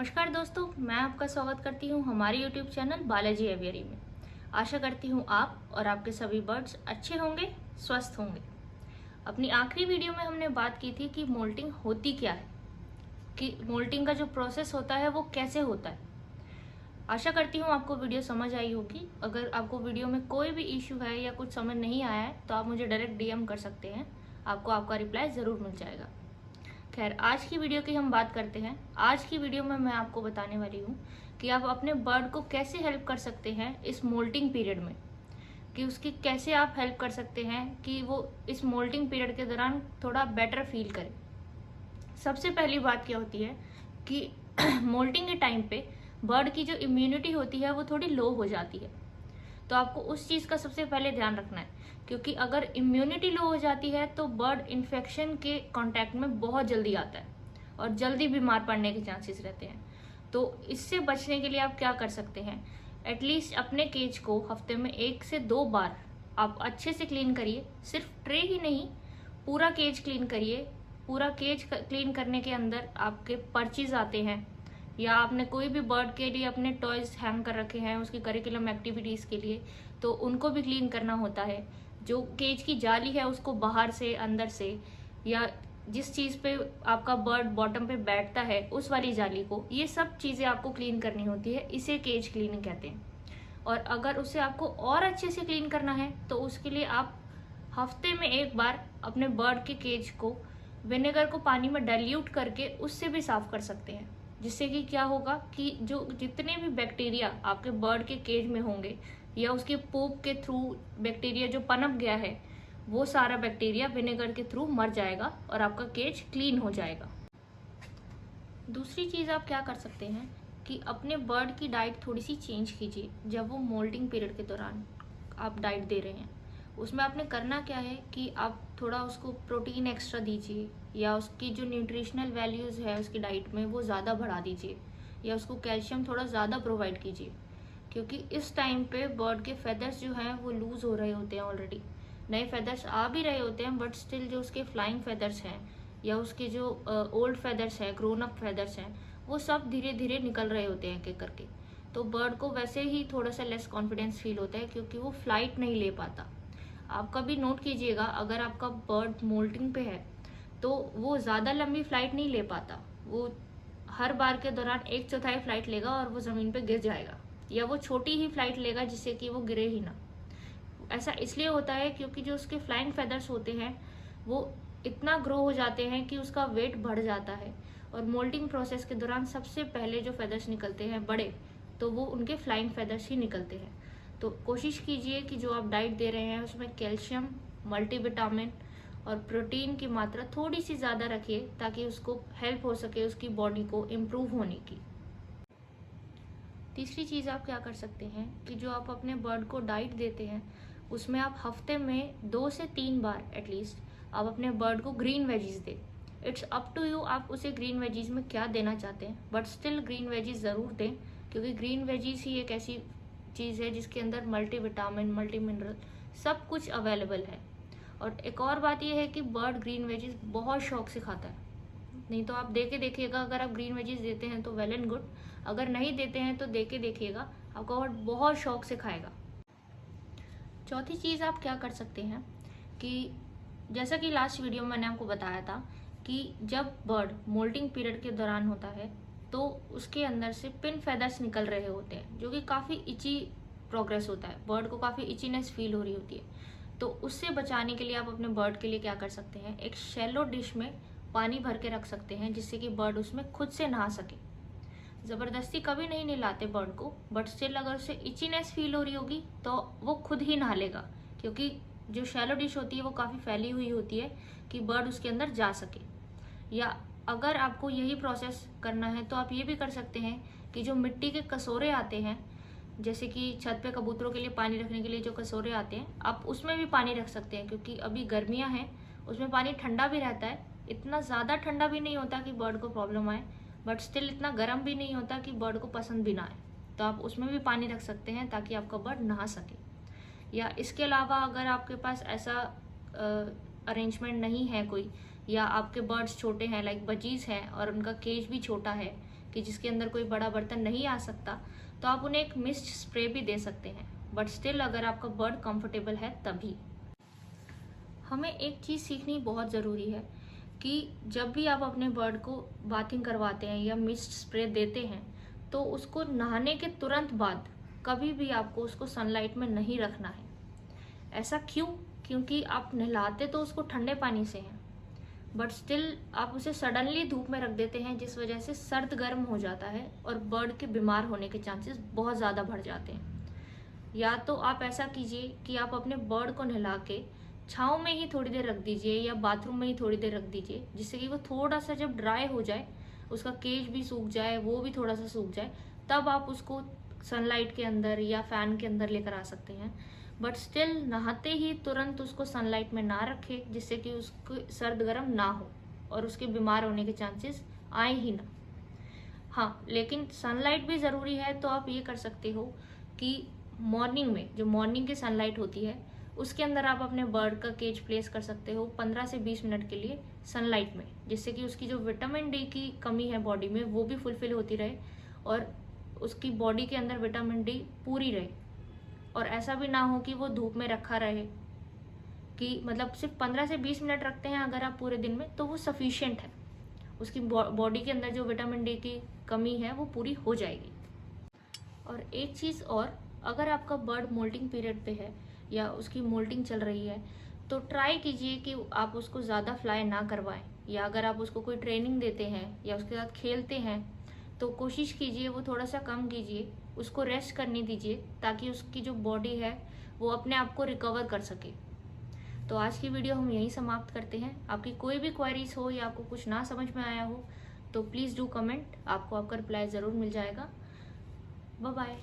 नमस्कार दोस्तों, मैं आपका स्वागत करती हूं हमारे YouTube चैनल बालाजी एवियरी में। आशा करती हूं आप और आपके सभी बर्ड्स अच्छे होंगे, स्वस्थ होंगे। अपनी आखिरी वीडियो में हमने बात की थी कि मोल्टिंग होती क्या है, कि मोल्टिंग का जो प्रोसेस होता है वो कैसे होता है। आशा करती हूँ आपको वीडियो समझ आई होगी। अगर आपको वीडियो में कोई भी इश्यू है या कुछ समझ नहीं आया है तो आप मुझे डायरेक्ट DM कर सकते हैं, आपको आपका रिप्लाई ज़रूर मिल जाएगा। खैर, आज की वीडियो की हम बात करते हैं। आज की वीडियो में मैं आपको बताने वाली हूँ कि आप अपने बर्ड को कैसे हेल्प कर सकते हैं इस मोल्टिंग पीरियड में, कि उसकी कैसे आप हेल्प कर सकते हैं कि वो इस मोल्टिंग पीरियड के दौरान थोड़ा बेटर फील करे। सबसे पहली बात क्या होती है कि मोल्टिंग के टाइम पे बर्ड की जो इम्यूनिटी होती है वो थोड़ी लो हो जाती है। तो आपको उस चीज़ का सबसे पहले ध्यान रखना है, क्योंकि अगर इम्यूनिटी लो हो जाती है तो बर्ड इन्फेक्शन के कांटेक्ट में बहुत जल्दी आता है और जल्दी बीमार पड़ने के चांसेस रहते हैं। तो इससे बचने के लिए आप क्या कर सकते हैं, एटलीस्ट अपने केज को हफ्ते में 1 से 2 बार आप अच्छे से क्लीन करिए। सिर्फ ट्रे ही नहीं, पूरा केज क्लीन करिए। पूरा केज क्लीन करने के अंदर आपके पर्चीज आते हैं, या आपने कोई भी बर्ड के लिए अपने टॉयज हैंग कर रखे हैं उसकी करिकुलम एक्टिविटीज़ के लिए, तो उनको भी क्लीन करना होता है। जो केज की जाली है उसको बाहर से, अंदर से, या जिस चीज़ पे आपका बर्ड बॉटम पे बैठता है उस वाली जाली को, ये सब चीज़ें आपको क्लीन करनी होती है। इसे केज क्लीनिंग कहते हैं। और अगर उसे आपको और अच्छे से क्लीन करना है तो उसके लिए आप हफ्ते में 1 बार अपने बर्ड के केज को विनेगर को पानी में डाइल्यूट करके उससे भी साफ कर सकते हैं। जिससे कि क्या होगा कि जो जितने भी बैक्टीरिया आपके बर्ड के केज में होंगे या उसके पूप के थ्रू बैक्टीरिया जो पनप गया है, वो सारा बैक्टीरिया विनेगर के थ्रू मर जाएगा और आपका केज क्लीन हो जाएगा। दूसरी चीज़ आप क्या कर सकते हैं कि अपने बर्ड की डाइट थोड़ी सी चेंज कीजिए। जब वो मोल्टिंग पीरियड के दौरान आप डाइट दे रहे हैं, उसमें आपने करना क्या है कि आप थोड़ा उसको प्रोटीन एक्स्ट्रा दीजिए, या उसकी जो न्यूट्रिशनल वैल्यूज़ है उसकी डाइट में वो ज़्यादा बढ़ा दीजिए, या उसको कैल्शियम थोड़ा ज़्यादा प्रोवाइड कीजिए। क्योंकि इस टाइम पे बर्ड के फेदर्स जो हैं वो लूज़ हो रहे होते हैं। ऑलरेडी नए फेदर्स आ भी रहे होते हैं, बट स्टिल जो उसके फ्लाइंग फेदर्स हैं या उसके जो ओल्ड फेदर्स हैं, ग्रोन अप फेदर्स हैं, वो सब धीरे धीरे निकल रहे होते हैं एक एक करके। तो बर्ड को वैसे ही थोड़ा सा लेस कॉन्फिडेंस फील होता है, क्योंकि वो फ्लाइट नहीं ले पाता। आप कभी नोट कीजिएगा, अगर आपका बर्ड मोल्टिंग पे है तो वो ज़्यादा लंबी फ्लाइट नहीं ले पाता। वो हर बार के दौरान 1/4 फ्लाइट लेगा और वो ज़मीन पे गिर जाएगा, या वो छोटी ही फ्लाइट लेगा जिससे कि वो गिरे ही ना। ऐसा इसलिए होता है क्योंकि जो उसके फ्लाइंग फेदर्स होते हैं वो इतना ग्रो हो जाते हैं कि उसका वेट बढ़ जाता है। और मोल्टिंग प्रोसेस के दौरान सबसे पहले जो फेदर्स निकलते हैं बड़े, तो वो उनके फ्लाइंग फेदर्स ही निकलते हैं। तो कोशिश कीजिए कि जो आप डाइट दे रहे हैं उसमें कैल्शियम, मल्टीविटामिन और प्रोटीन की मात्रा थोड़ी सी ज़्यादा रखिए, ताकि उसको हेल्प हो सके उसकी बॉडी को इम्प्रूव होने की। तीसरी चीज़ आप क्या कर सकते हैं कि जो आप अपने बर्ड को डाइट देते हैं उसमें आप हफ्ते में 2 से 3 बार एटलीस्ट आप अपने बर्ड को ग्रीन वेजीज दें। इट्स अप टू यू आप उसे ग्रीन वेजीज में क्या देना चाहते हैं, बट स्टिल ग्रीन वेजीज ज़रूर दें, क्योंकि ग्रीन वेजीज ही एक ऐसी चीज़ है जिसके अंदर मल्टीविटामिन, मल्टी मिनरल सब कुछ अवेलेबल है। और एक और बात यह है कि बर्ड ग्रीन वेजीज बहुत शौक से खाता है। नहीं तो आप दे के देखिएगा, अगर आप ग्रीन वेजीज देते हैं तो वेल एंड गुड, अगर नहीं देते हैं तो दे के देखिएगा, आपका बर्ड बहुत शौक से खाएगा। चौथी चीज़ आप क्या कर सकते हैं कि जैसा कि लास्ट वीडियो में मैंने आपको बताया था कि जब बर्ड मोल्टिंग पीरियड के दौरान होता है तो उसके अंदर से पिन फेदर्स निकल रहे होते हैं, जो कि काफ़ी इची प्रोग्रेस होता है, बर्ड को काफ़ी इचीनेस फील हो रही होती है। तो उससे बचाने के लिए आप अपने बर्ड के लिए क्या कर सकते हैं, एक शैलो डिश में पानी भर के रख सकते हैं, जिससे कि बर्ड उसमें खुद से नहा सके। ज़बरदस्ती कभी नहीं नहलाते बर्ड को, बट स्टिल अगर उसे इचीनेस फील हो रही होगी तो वो खुद ही नहा लेगा, क्योंकि जो शैलो डिश होती है वो काफ़ी फैली हुई होती है कि बर्ड उसके अंदर जा सके। या अगर आपको यही प्रोसेस करना है तो आप ये भी कर सकते हैं कि जो मिट्टी के कटोरे आते हैं, जैसे कि छत पे कबूतरों के लिए पानी रखने के लिए जो कटोरे आते हैं, आप उसमें भी पानी रख सकते हैं, क्योंकि अभी गर्मियाँ हैं, उसमें पानी ठंडा भी रहता है। इतना ज़्यादा ठंडा भी नहीं होता कि बर्ड को प्रॉब्लम आए, बट स्टिल इतना गर्म भी नहीं होता कि बर्ड को पसंद भी ना आए। तो आप उसमें भी पानी रख सकते हैं ताकि आपका बर्ड नहा सके। या इसके अलावा अगर आपके पास ऐसा अरेंजमेंट नहीं है कोई, या आपके बर्ड्स छोटे हैं लाइक बजीज हैं और उनका केज भी छोटा है, कि जिसके अंदर कोई बड़ा बर्तन नहीं आ सकता, तो आप उन्हें एक मिस्ट स्प्रे भी दे सकते हैं, बट स्टिल अगर आपका बर्ड कंफर्टेबल है तभी। हमें एक चीज़ सीखनी बहुत ज़रूरी है कि जब भी आप अपने बर्ड को बाथिंग करवाते हैं या मिस्ट स्प्रे देते हैं, तो उसको नहाने के तुरंत बाद कभी भी आपको उसको सनलाइट में नहीं रखना है। ऐसा क्यों? क्योंकि आप नहलाते तो उसको ठंडे पानी से हैं, बट स्टिल आप उसे सडनली धूप में रख देते हैं, जिस वजह से सर्द गर्म हो जाता है और बर्ड के बीमार होने के चांसेस बहुत ज़्यादा बढ़ जाते हैं। या तो आप ऐसा कीजिए कि आप अपने बर्ड को नहला के छाँव में ही थोड़ी देर रख दीजिए या बाथरूम में ही थोड़ी देर रख दीजिए, जिससे कि वो थोड़ा सा जब ड्राई हो जाए, उसका केज भी सूख जाए, वो भी थोड़ा सा सूख जाए, तब आप उसको सनलाइट के अंदर या फैन के अंदर लेकर आ सकते हैं। बट स्टिल नहाते ही तुरंत उसको सनलाइट में ना रखें, जिससे कि उसको सर्द गर्म ना हो और उसके बीमार होने के चांसेस आए ही ना। हाँ, लेकिन सनलाइट भी ज़रूरी है, तो आप ये कर सकते हो कि मॉर्निंग में, जो मॉर्निंग की सनलाइट होती है, उसके अंदर आप अपने बर्ड का केज प्लेस कर सकते हो 15 से 20 मिनट के लिए सनलाइट में, जिससे कि उसकी जो विटामिन डी की कमी है बॉडी में, वो भी फुलफिल होती रहे और उसकी बॉडी के अंदर विटामिन डी पूरी रहे। और ऐसा भी ना हो कि वो धूप में रखा रहे, कि मतलब सिर्फ 15 से 20 मिनट रखते हैं अगर आप पूरे दिन में, तो वो सफिशिएंट है, उसकी बॉडी के अंदर जो विटामिन डी की कमी है वो पूरी हो जाएगी। और एक चीज़ और, अगर आपका बर्ड मोल्टिंग पीरियड पे है या उसकी मोल्टिंग चल रही है, तो ट्राई कीजिए कि आप उसको ज़्यादा फ्लाई ना करवाएं, या अगर आप उसको कोई ट्रेनिंग देते हैं या उसके साथ खेलते हैं, तो कोशिश कीजिए वो थोड़ा सा कम कीजिए, उसको रेस्ट करने दीजिए, ताकि उसकी जो बॉडी है वो अपने आप को रिकवर कर सके। तो आज की वीडियो हम यहीं समाप्त करते हैं। आपकी कोई भी क्वेरीज हो या आपको कुछ ना समझ में आया हो, तो प्लीज़ डू कमेंट, आपको आपका रिप्लाई ज़रूर मिल जाएगा। Bye bye.